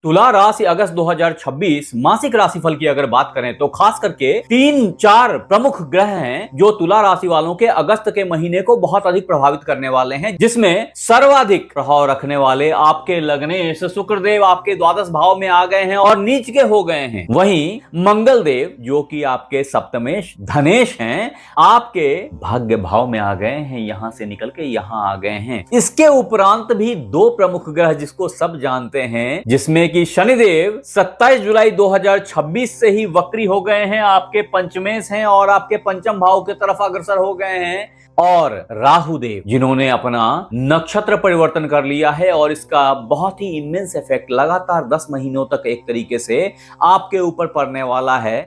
तुला राशि अगस्त 2026 मासिक राशिफल की अगर बात करें तो खास करके 3-4 प्रमुख ग्रह हैं जो तुला राशि वालों के अगस्त के महीने को बहुत अधिक प्रभावित करने वाले हैं, जिसमें सर्वाधिक प्रभाव रखने वाले आपके लग्नेश शुक्रदेव आपके द्वादश भाव में आ गए हैं और नीच के हो गए हैं। वहीं मंगल देव जो कि आपके सप्तमेश धनेश हैं आपके भाग्य भाव में आ गए हैं, यहां से निकल के यहां आ गए हैं। इसके उपरांत भी दो प्रमुख ग्रह जिसको सब जानते हैं, जिसमें कि शनिदेव 27 जुलाई 2026 से ही वक्री हो गए हैं, आपके पंचमेश हैं और आपके पंचम भाव की तरफ अग्रसर हो गए हैं, और राहुदेव जिन्होंने अपना नक्षत्र परिवर्तन कर लिया है और इसका बहुत ही इमेंस इफेक्ट लगातार 10 महीनों तक एक तरीके से आपके ऊपर पड़ने वाला है।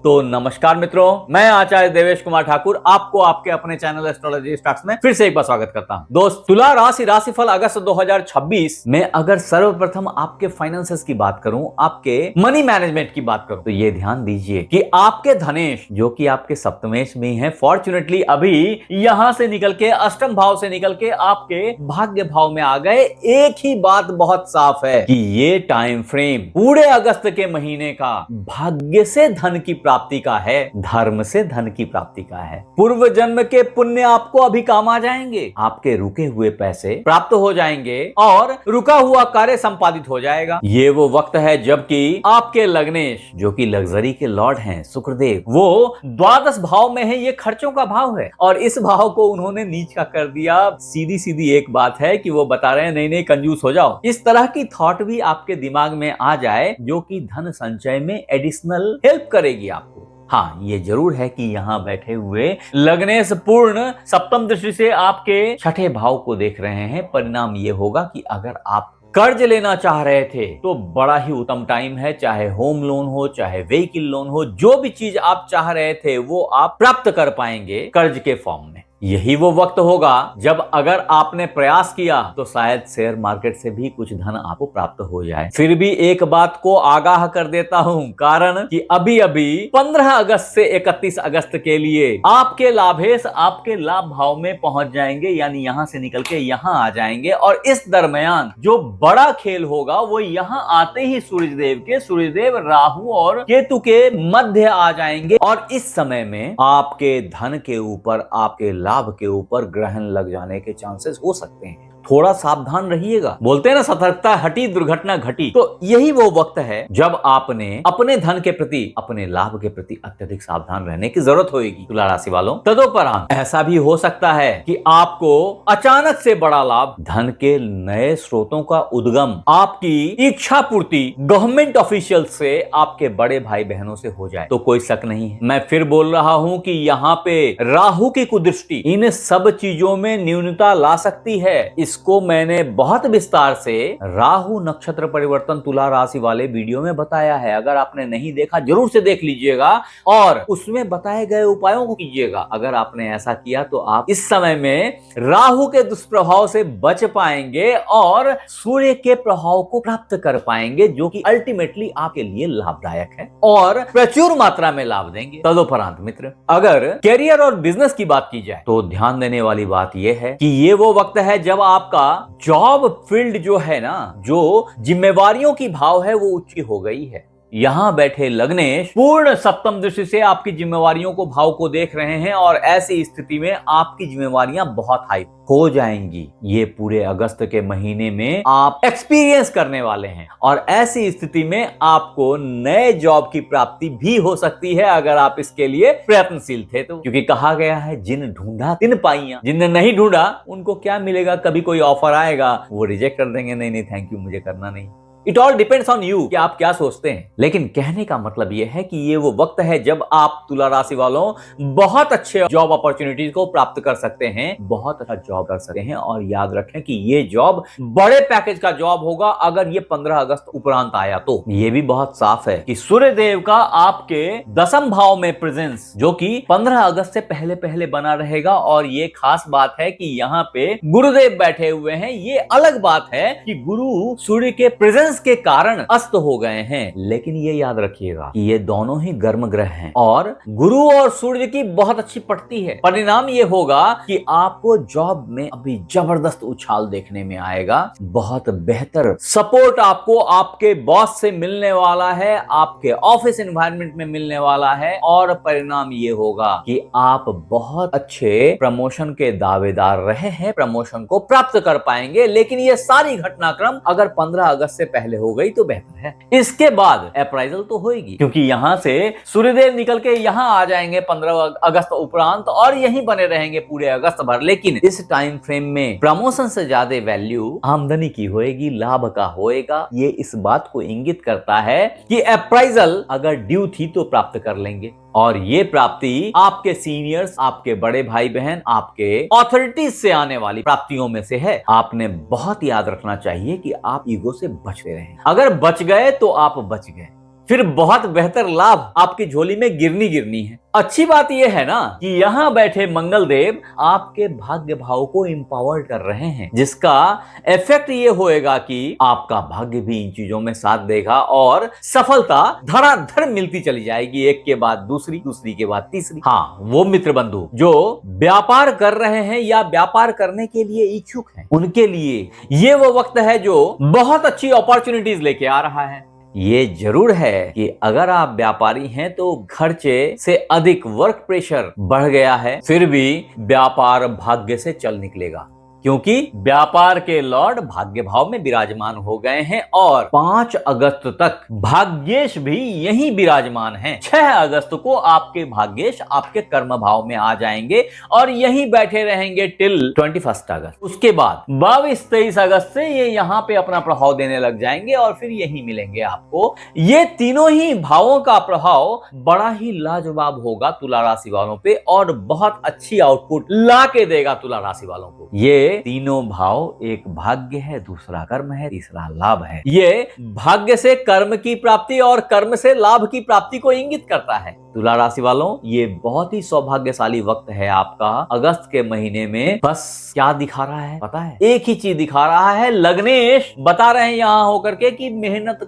तो नमस्कार मित्रों, मैं आचार्य देवेश कुमार ठाकुर आपको आपके अपने चैनल एस्ट्रोलॉजी स्टार्ट्स में फिर से एक बार स्वागत करता हूं। दोस्त, तुला राशिफल अगस्त 2026 में अगर सर्वप्रथम आपके फाइनेंसेस की बात करूं, आपके मनी मैनेजमेंट की बात करूं, तो ये ध्यान दीजिए कि आपके धनेश जो कि आपके सप्तमेश में है, फॉर्चुनेटली अभी यहां से निकल के अष्टम भाव से निकल के आपके भाग्य भाव में आ गए। एक ही बात बहुत साफ है कि ये टाइम फ्रेम पूरे अगस्त के महीने का भाग्य से धन की प्राप्ति का है, धर्म से धन की प्राप्ति का है। पूर्व जन्म के पुण्य आपको अभी काम आ जाएंगे, आपके रुके हुए पैसे प्राप्त हो जाएंगे और रुका हुआ कार्य संपादित हो जाएगा। ये वो वक्त है जबकि आपके लग्नेश जो कि लग्जरी के लॉर्ड हैं शुक्रदेव, वो द्वादश भाव में है, ये खर्चों का भाव है और इस भाव को उन्होंने नीच का कर दिया। सीधी सीधी एक बात है कि वो बता रहे हैं नहीं नहीं कंजूस हो जाओ। इस तरह की थॉट भी आपके दिमाग में आ जाए जो कि धन संचय में एडिशनल हेल्प करेगी आपको। हाँ, ये जरूर है कि यहाँ बैठे हुए लग्नेश पूर्ण सप्तम दृष्टि से आपके छठे भाव को देख रहे हैं। परिणाम ये होगा कि अगर आप कर्ज लेना चाह रहे थे तो बड़ा ही उत्तम टाइम है, चाहे होम लोन हो चाहे व्हीकल लोन हो, जो भी चीज आप चाह रहे थे वो आप प्राप्त कर पाएंगे कर्ज के फॉर्म में। यही वो वक्त होगा जब अगर आपने प्रयास किया तो शायद शेयर मार्केट से भी कुछ धन आपको प्राप्त हो जाए। फिर भी एक बात को आगाह कर देता हूं, कारण कि अभी अभी 15 अगस्त से 31 अगस्त के लिए आपके लाभेश आपके लाभ भाव में पहुंच जाएंगे, यानी यहां से निकल के यहां आ जाएंगे और इस दरमियान जो बड़ा खेल होगा वो यहां आते ही सूर्यदेव राहु और केतु के मध्य आ जाएंगे और इस समय में आपके धन के ऊपर आपके लाभ के ऊपर ग्रहण लग जाने के चांसेस हो सकते हैं। थोड़ा सावधान रहिएगा। बोलते हैं ना, सतर्कता हटी दुर्घटना घटी। तो यही वो वक्त है जब आपने अपने धन के प्रति अपने लाभ के प्रति अत्यधिक सावधान रहने की जरूरत होगी। तुला राशि वालों, तदुपरांत ऐसा भी हो सकता है कि आपको अचानक से बड़ा लाभ, धन के नए स्रोतों का उद्गम, आपकी इच्छा पूर्ति गवर्नमेंट ऑफिशियल से आपके बड़े भाई बहनों से हो जाए तो कोई शक नहीं है। मैं फिर बोल रहा हूं कि यहाँ पे राहु की कुदृष्टि इन सब चीजों में न्यूनता ला सकती है। इसको मैंने बहुत विस्तार से राहु नक्षत्र परिवर्तन तुला राशि वाले वीडियो में बताया है। अगर आपने नहीं देखा जरूर से देख लीजिएगा और उसमें बताए गए उपायों को कीजिएगा। अगर आपने ऐसा किया तो आप इस समय में राहु के दुष्प्रभाव से बच पाएंगे और सूर्य के प्रभाव को प्राप्त कर पाएंगे, जो कि अल्टीमेटली आपके लिए लाभदायक है और प्रचुर मात्रा में लाभ देंगे। तदुपरांत मित्र, अगर कैरियर और बिजनेस की बात की जाए तो ध्यान देने वाली बात यह है कि ये वो वक्त है जब आपका जॉब फील्ड जो है ना, जो जिम्मेवारियों की भाव है वो ऊंची हो गई है। यहां बैठे लग्नेश पूर्ण सप्तम दृष्टि से आपकी जिम्मेवारियों को भाव को देख रहे हैं और ऐसी स्थिति में आपकी जिम्मेवारियां बहुत हाई हो जाएंगी। ये पूरे अगस्त के महीने में आप एक्सपीरियंस करने वाले हैं और ऐसी स्थिति में आपको नए जॉब की प्राप्ति भी हो सकती है अगर आप इसके लिए प्रयत्नशील थे तो। क्योंकि कहा गया है जिन ढूंढा तिन पाइयां, जिनने नहीं ढूंढा उनको क्या मिलेगा, कभी कोई ऑफर आएगा वो रिजेक्ट कर देंगे, नहीं नहीं थैंक यू मुझे करना नहीं। It all depends on you कि आप क्या सोचते हैं। लेकिन कहने का मतलब यह है कि ये वो वक्त है जब आप तुला राशि वालों बहुत अच्छे जॉब अपॉर्चुनिटीज को प्राप्त कर सकते हैं, बहुत अच्छा जॉब कर सकते हैं। और याद रखें कि ये जॉब बड़े पैकेज का जॉब होगा अगर ये 15 अगस्त उपरांत आया तो। ये भी बहुत साफ है कि सूर्य देव का आपके दसम भाव में प्रेजेंस जो कि 15 अगस्त से पहले पहले बना रहेगा। और ये खास बात है कि यहाँ पे गुरुदेव बैठे हुए हैं। ये अलग बात है कि गुरु सूर्य के प्रेजेंस बैलेंस के कारण अस्त हो गए हैं। लेकिन ये याद रखिएगा कि ये दोनों ही गर्म ग्रह हैं और गुरु और सूर्य की बहुत अच्छी पड़ती है। परिणाम ये होगा कि आपको जॉब में अभी जबरदस्त उछाल देखने में आएगा। बहुत बेहतर सपोर्ट आपको आपके बॉस से मिलने वाला है, आपके ऑफिस एनवायरनमेंट में मिलने वाला है और परिणाम ये होगा कि आप बहुत अच्छे प्रमोशन के दावेदार रहे हैं, प्रमोशन को प्राप्त कर पाएंगे। लेकिन ये सारी घटनाक्रम अगर 15 अगस्त से पहले हो गई तो बेहतर है। इसके बाद अप्राइजल तो होगी, क्योंकि यहां से सूर्यदेव निकल के यहां आ जाएंगे 15 अगस्त उपरांत और यहीं बने रहेंगे पूरे अगस्त भर। लेकिन इस टाइम फ्रेम में प्रमोशन से ज्यादा वैल्यू आमदनी की होएगी, लाभ का होएगा। ये इस बात को इंगित करता है कि अप्राइजल अगर ड्यू थी तो प्राप्त कर लेंगे और ये प्राप्ति आपके सीनियर्स, आपके बड़े भाई बहन, आपके ऑथोरिटीज से आने वाली प्राप्तियों में से है। आपने बहुत याद रखना चाहिए कि आप ईगो से बचते रहें। अगर बच गए तो आप बच गए, फिर बहुत बेहतर लाभ आपकी झोली में गिरनी है। अच्छी बात यह है ना कि यहाँ बैठे मंगल देव आपके भाग्य भाव को इंपावर कर रहे हैं, जिसका इफेक्ट ये होएगा कि आपका भाग्य भी इन चीजों में साथ देगा और सफलता धड़ाधड़ मिलती चली जाएगी, एक के बाद दूसरी, दूसरी के बाद तीसरी। हाँ, वो मित्र बंधु जो व्यापार कर रहे हैं या व्यापार करने के लिए इच्छुक हैं, उनके लिए ये वो वक्त है जो बहुत अच्छी अपॉर्चुनिटीज लेके आ रहा है। ये जरूर है कि अगर आप व्यापारी हैं तो खर्चे से अधिक वर्क प्रेशर बढ़ गया है, फिर भी व्यापार भाग्य से चल निकलेगा, क्योंकि व्यापार के लॉर्ड भाग्य भाव में विराजमान हो गए हैं और 5 अगस्त तक भाग्येश भी यहीं विराजमान हैं। 6 अगस्त को आपके भाग्येश आपके कर्म भाव में आ जाएंगे और यहीं बैठे रहेंगे टिल 21 अगस्त। उसके बाद 22-23 अगस्त से ये यहाँ पे अपना प्रभाव देने लग जाएंगे और फिर यहीं मिलेंगे आपको। ये तीनों ही भावों का प्रभाव बड़ा ही लाजवाब होगा तुला राशि वालों पे और बहुत अच्छी आउटपुट ला के देगा तुला राशि वालों को। ये तीनों भाव, एक भाग्य है, दूसरा कर्म है, तीसरा लाभ है। ये भाग्य से कर्म की प्राप्ति और कर्म से लाभ की प्राप्ति को इंगित करता है। तुला राशि वालों, ये बहुत ही सौभाग्यशाली वक्त है आपका अगस्त के महीने में। बस क्या दिखा रहा है पता है? एक ही चीज दिखा रहा है। लग्नेश बता रहे हैं यहाँ होकर के कि मेहनत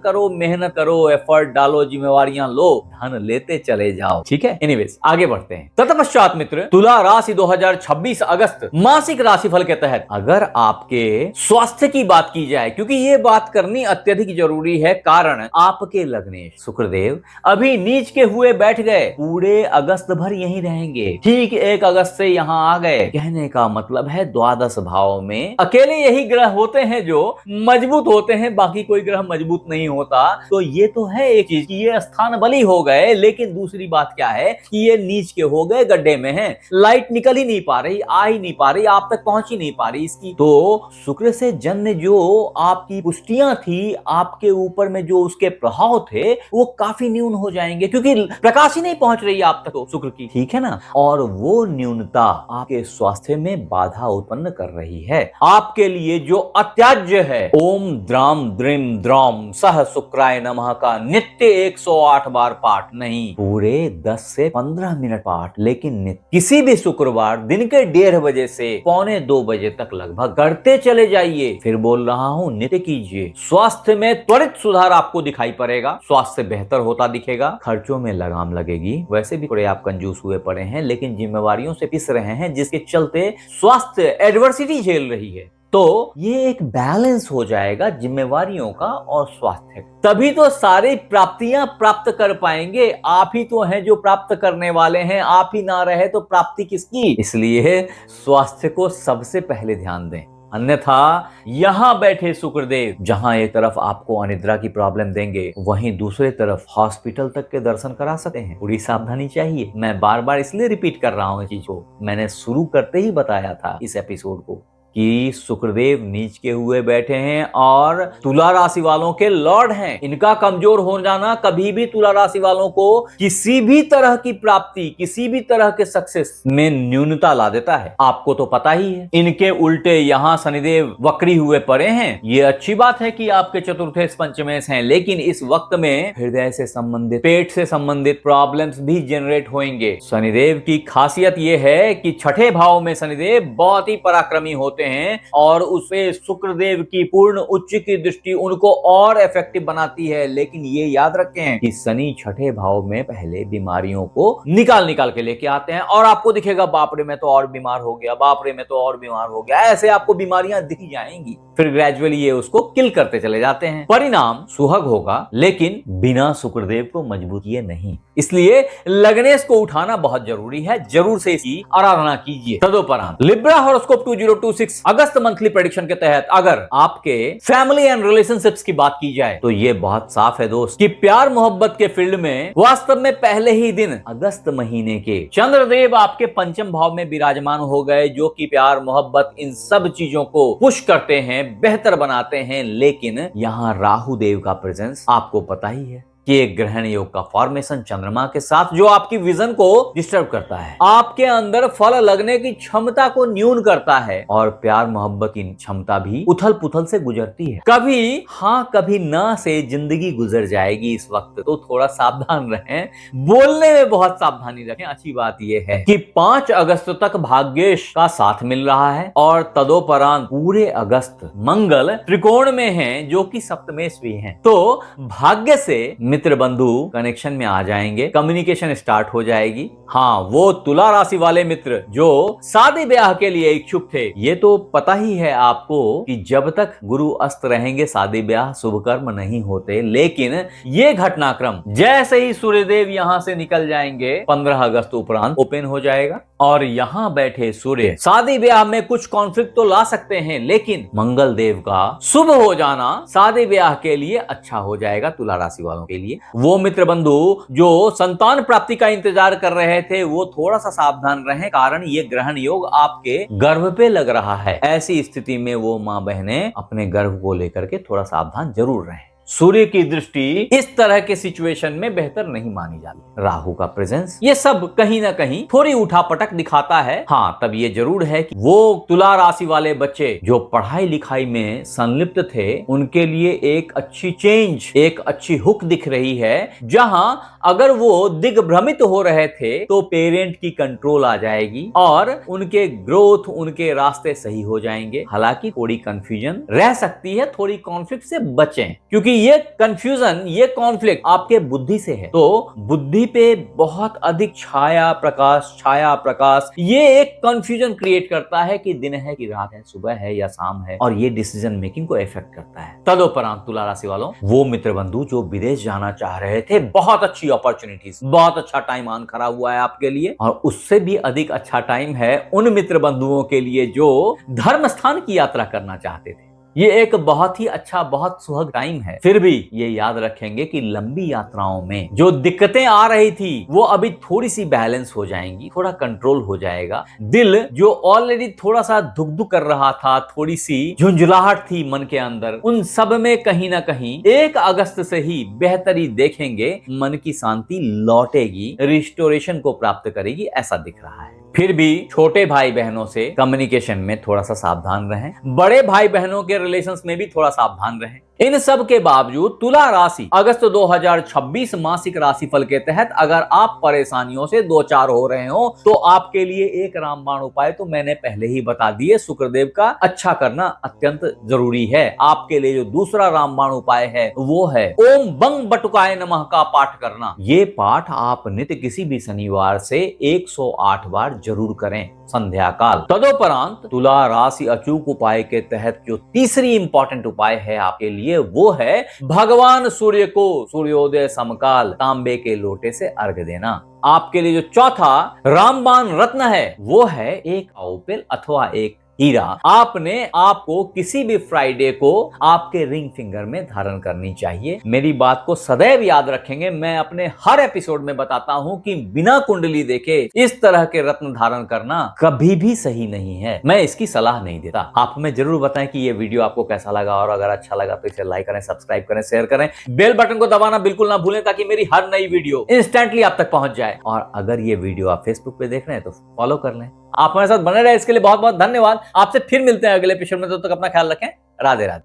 करो, एफर्ट डालो, जिम्मेवारियां लो, धन लेते चले जाओ। ठीक है, एनीवेज आगे बढ़ते हैं। तत्पश्चात मित्र, तुला राशि 2026 अगस्त मासिक राशिफल के तहत अगर आपके स्वास्थ्य की बात की जाए, क्योंकि ये बात करनी अत्यधिक जरूरी है, कारण आपके लग्नेश शुक्रदेव अभी नीच के हुए बैठ गए, पूरे अगस्त भर यहीं रहेंगे। ठीक 1 अगस्त से यहाँ आ गए। कहने का मतलब है द्वादश भाव में अकेले यही ग्रह होते हैं जो मजबूत होते हैं, बाकी कोई ग्रह मजबूत नहीं होता। तो ये तो है एक चीज कि ये स्थान बली हो गए, लेकिन दूसरी बात क्या है कि ये नीच के हो गए, गड्ढे में हैं, लाइट निकल ही नहीं पा रही, आ ही नहीं पा रही, आप तक पहुंच ही नहीं पा रही इसकी। तो शुक्र से जन्य जो आपकी पुष्टियां थी, आपके ऊपर में जो उसके प्रभाव थे, वो काफी न्यून हो जाएंगे, क्योंकि प्रकाश ही नहीं पहुंच रही है आप तक तो शुक्र की। ठीक है ना? और वो न्यूनता आपके स्वास्थ्य में बाधा उत्पन्न कर रही है। आपके लिए जो अत्याज्य है, ओम द्राम द्रिम द्रौम सह शुक्राय नमः का नित्य 108 बार पाठ नहीं, पूरे 10 से 15 मिनट पाठ, लेकिन नित्य किसी भी शुक्रवार दिन के 1:30 बजे से 1:45-2 बजे तक लगभग करते चले जाइए। फिर बोल रहा हूं, नित्य कीजिए। स्वास्थ्य में त्वरित सुधार आपको दिखाई पड़ेगा, स्वास्थ्य बेहतर होता दिखेगा, खर्चों में लगाम लगेगी। वैसे भी थोड़े आप कंजूस हुए पड़े हैं, लेकिन जिम्मेवारियों से पिस रहे हैं, जिसके चलते स्वास्थ्य एडवर्सिटी झेल रही है। तो ये एक बैलेंस हो जाएगा जिम्मेवारियों का और स्वास्थ्य का, तभी तो सारी प्राप्तियां प्राप्त कर पाएंगे। आप ही तो हैं जो प्राप्त करने वाले हैं, आप ही ना रहे तो प्राप्ति किसकी? इसलिए स्वास्थ्य को सबसे पहले ध्यान दें, अन्यथा यहां बैठे शुक्रदेव जहां एक तरफ आपको अनिद्रा की प्रॉब्लम देंगे, वहीं दूसरे तरफ हॉस्पिटल तक के दर्शन करा सकते हैं। पूरी सावधानी चाहिए। मैं बार बार इसलिए रिपीट कर रहा हूं इस चीज को, मैंने शुरू करते ही बताया था इस एपिसोड को कि शुक्रदेव नीच के हुए बैठे हैं और तुला राशि वालों के लॉर्ड हैं। इनका कमजोर हो जाना कभी भी तुला राशि वालों को किसी भी तरह की प्राप्ति, किसी भी तरह के सक्सेस में न्यूनता ला देता है। आपको तो पता ही है। इनके उल्टे यहाँ शनिदेव वक्री हुए पड़े हैं। ये अच्छी बात है कि आपके चतुर्थेश पंचमेश हैं, लेकिन इस वक्त में हृदय से संबंधित, पेट से संबंधित प्रॉब्लम्स भी जनरेट होंगे। शनिदेव की खासियत यह है कि 6ठे भाव में शनिदेव बहुत ही पराक्रमी होते होते हैं और उसे शुक्रदेव की पूर्ण उच्च की दृष्टि उनको और इफेक्टिव बनाती है। लेकिन ये याद रखें कि शनि छठे भाव में पहले बीमारियों को निकाल निकाल के लेके आते हैं और आपको दिखेगा बाप रे मैं तो और बीमार हो गया, बाप रे मैं तो और बीमार हो गया, ऐसे आपको बीमारियां दिख जाएंगी। फिर ग्रेजुअली ये उसको किल करते चले जाते हैं। परिणाम सुहाग होगा लेकिन बिना शुक्रदेव को मजबूती नहीं। इसलिए लग्नेश को उठाना बहुत जरूरी है, जरूर से इसकी आराधना कीजिए। तदोपरांत लिब्रा हॉरोस्कोप 2026 अगस्त मंथली प्रेडिक्शन के तहत अगर आपके फैमिली एंड रिलेशनशिप्स की बात की जाए तो ये बहुत साफ है दोस्त कि प्यार मोहब्बत के फील्ड में वास्तव में पहले ही दिन अगस्त महीने के चंद्रदेव आपके पंचम भाव में विराजमान हो गए, जो कि प्यार मोहब्बत इन सब चीजों को पुश करते हैं, बेहतर बनाते हैं। लेकिन यहां राहु देव का प्रेजेंस आपको पता ही है कि एक ग्रहण योग का फॉर्मेशन चंद्रमा के साथ जो आपकी विजन को डिस्टर्ब करता है, आपके अंदर फल लगने की क्षमता को न्यून करता है और प्यार मोहब्बत की क्षमता भी उथल पुथल से गुजरती है। कभी हाँ कभी ना से जिंदगी गुजर जाएगी इस वक्त, तो थोड़ा सावधान रहें, बोलने में बहुत सावधानी रखें। अच्छी बात यह है कि 5 अगस्त तक भाग्येश का साथ मिल रहा है और तदोपरांत पूरे अगस्त मंगल त्रिकोण में है जो कि सप्तमेश भी है, तो भाग्य से मित्र बंधु कनेक्शन में आ जाएंगे, कम्युनिकेशन स्टार्ट हो जाएगी। हाँ, वो तुला राशि वाले मित्र जो शादी ब्याह के लिए इच्छुक थे, ये तो पता ही है आपको कि जब तक गुरु अस्त रहेंगे शादी ब्याह शुभ कर्म नहीं होते। लेकिन ये घटनाक्रम जैसे ही सूर्यदेव यहां से निकल जाएंगे 15 अगस्त उपरांत ओपन हो जाएगा और यहां बैठे सूर्य शादी ब्याह में कुछ कॉन्फ्लिक्ट तो ला सकते हैं, लेकिन मंगल देव का शुभ हो जाना शादी ब्याह के लिए अच्छा हो जाएगा तुला राशि वालों के लिए। वो मित्र बंधु जो संतान प्राप्ति का इंतजार कर रहे थे वो थोड़ा सा सावधान रहें, कारण ये ग्रहण योग आपके गर्भ पे लग रहा है। ऐसी स्थिति में वो मां बहनें अपने गर्भ को लेकर के थोड़ा सावधान जरूर रहें। सूर्य की दृष्टि इस तरह के सिचुएशन में बेहतर नहीं मानी जाती। राहु का प्रेजेंस ये सब कहीं ना कहीं थोड़ी उठापटक दिखाता है। हाँ, तब ये जरूर है कि वो तुला राशि वाले बच्चे जो पढ़ाई लिखाई में संलिप्त थे उनके लिए एक अच्छी चेंज, एक अच्छी हुक दिख रही है, जहां अगर वो दिग्भ्रमित हो रहे थे तो पेरेंट की कंट्रोल आ जाएगी और उनके ग्रोथ, उनके रास्ते सही हो जाएंगे। हालांकि थोड़ी कंफ्यूजन रह सकती है, थोड़ी कॉन्फ्लिक्ट से बचें, क्योंकि ये कंफ्यूजन, ये कॉन्फ्लिक्ट आपके बुद्धि से है, तो बुद्धि पे बहुत अधिक छाया प्रकाश ये एक कंफ्यूजन क्रिएट करता है कि दिन है कि रात है, सुबह है या शाम है, और ये डिसीजन मेकिंग को इफेक्ट करता है। तदोपरांत तुला राशि वालों, वो मित्र बंधु जो विदेश जाना चाह रहे थे, बहुत अच्छी अपॉर्चुनिटीज, बहुत अच्छा टाइम आन खड़ा हुआ है आपके लिए, और उससे भी अधिक अच्छा टाइम है उन मित्र बंधुओं के लिए जो धर्म स्थान की यात्रा करना चाहते थे। ये एक बहुत ही अच्छा, बहुत सुहाग टाइम है। फिर भी ये याद रखेंगे कि लंबी यात्राओं में जो दिक्कतें आ रही थी वो अभी थोड़ी सी बैलेंस हो जाएंगी, थोड़ा कंट्रोल हो जाएगा। दिल जो ऑलरेडी थोड़ा सा धुक धुक कर रहा था, थोड़ी सी झुंझुलाहट थी मन के अंदर, उन सब में कहीं ना कहीं 1 अगस्त से ही बेहतरी देखेंगे, मन की शांति लौटेगी, रिस्टोरेशन को प्राप्त करेगी, ऐसा दिख रहा है। फिर भी छोटे भाई बहनों से कम्युनिकेशन में थोड़ा सा सावधान रहें, बड़े भाई बहनों के रिलेशंस में भी थोड़ा सावधान रहें। इन सब के बावजूद तुला राशि अगस्त 2026 मासिक राशिफल के तहत अगर आप परेशानियों से दो चार हो रहे हो तो आपके लिए एक रामबाण उपाय तो मैंने पहले ही बता दिए, शुक्रदेव का अच्छा करना अत्यंत जरूरी है। आपके लिए जो दूसरा रामबाण उपाय है वो है ओम बंग बटुकाय नमः का पाठ करना। ये पाठ आप नित्य किसी भी शनिवार से 108 बार जरूर करें संध्या काल। तदोपरांत तुला राशि अचूक उपाय के तहत जो तीसरी इंपॉर्टेंट उपाय है आपके लिए वो है भगवान सूर्य को सूर्योदय समकाल तांबे के लोटे से अर्घ्य देना। आपके लिए जो चौथा रामबाण रत्न है वो है एक आउपेल अथवा एक हीरा। आपने आपको किसी भी फ्राइडे को आपके रिंग फिंगर में धारण करनी चाहिए। मेरी बात को सदैव याद रखेंगे, मैं अपने हर एपिसोड में बताता हूं कि बिना कुंडली देखे इस तरह के रत्न धारण करना कभी भी सही नहीं है, मैं इसकी सलाह नहीं देता। आप हमें जरूर बताएं कि ये वीडियो आपको कैसा लगा, और अगर अच्छा लगा तो इसे लाइक करें, सब्सक्राइब करें, शेयर करें, बेल बटन को दबाना बिल्कुल ना भूलें ताकि मेरी हर नई वीडियो इंस्टेंटली आप तक पहुंच जाए। और अगर ये वीडियो आप फेसबुक पे देख रहे हैं तो फॉलो कर लें। आप हमारे साथ बने रहे, इसके लिए बहुत बहुत धन्यवाद। आपसे फिर मिलते हैं अगले एपिसोड में, तब तक अपना ख्याल रखें। राधे राधे।